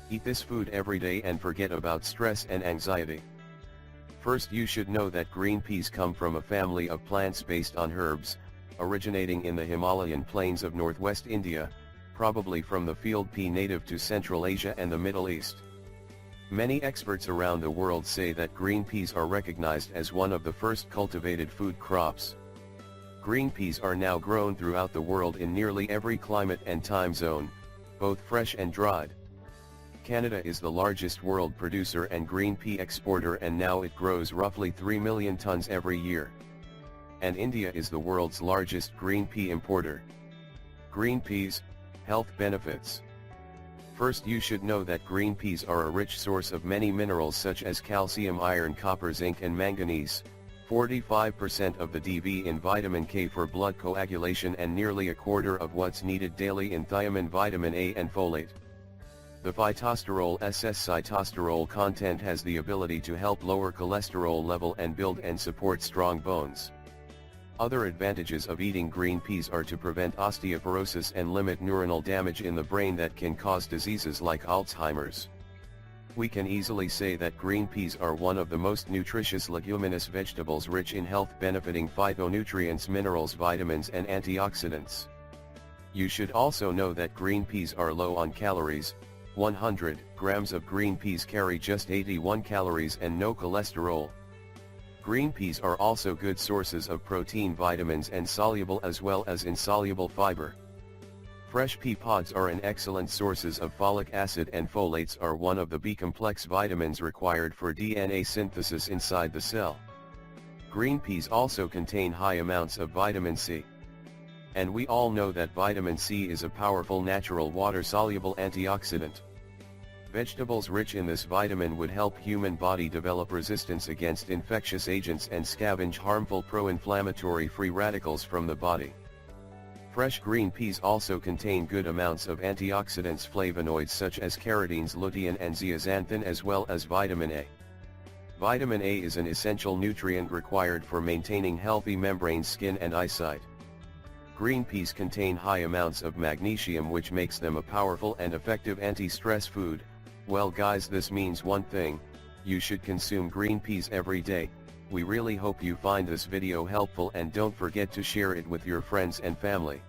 Eat this food every day and forget about stress and anxiety. First, you should know that green peas come from a family of plants based on herbs, originating in the Himalayan plains of northwest India, probably from the field pea native to Central Asia and the Middle East. Many experts around the world say that green peas are recognized as one of the first cultivated food crops. Green peas are now grown throughout the world in nearly every climate and time zone, both fresh and dried. Canada is the largest world producer and green pea exporter, and now it grows roughly 3 million tons every year. And India is the world's largest green pea importer. Green peas, health benefits. First, you should know that green peas are a rich source of many minerals such as calcium, iron, copper, zinc and manganese, 45% of the DV in vitamin K for blood coagulation, and nearly a quarter of what's needed daily in thiamine, vitamin A and folate. The phytosterol sitosterol content has the ability to help lower cholesterol level and build and support strong bones. Other advantages of eating green peas are to prevent osteoporosis and limit neuronal damage in the brain that can cause diseases like Alzheimer's. We can easily say that green peas are one of the most nutritious leguminous vegetables, rich in health benefiting phytonutrients, minerals, vitamins and antioxidants. You should also know that green peas are low on calories. 100 grams of green peas carry just 81 calories and no cholesterol. Green peas are also good sources of protein, vitamins and soluble as well as insoluble fiber. Fresh pea pods are an excellent sources of folic acid, and folates are one of the B-complex vitamins required for DNA synthesis inside the cell. Green peas also contain high amounts of vitamin C. And we all know that vitamin C is a powerful natural water-soluble antioxidant. Vegetables rich in this vitamin would help human body develop resistance against infectious agents and scavenge harmful pro-inflammatory free radicals from the body. Fresh green peas also contain good amounts of antioxidants, flavonoids such as carotenes, lutein and zeaxanthin, as well as vitamin A. Vitamin A is an essential nutrient required for maintaining healthy membranes, skin and eyesight. Green peas contain high amounts of magnesium, which makes them a powerful and effective anti-stress food. Well guys, this means one thing: you should consume green peas every day. We really hope you find this video helpful, and don't forget to share it with your friends and family.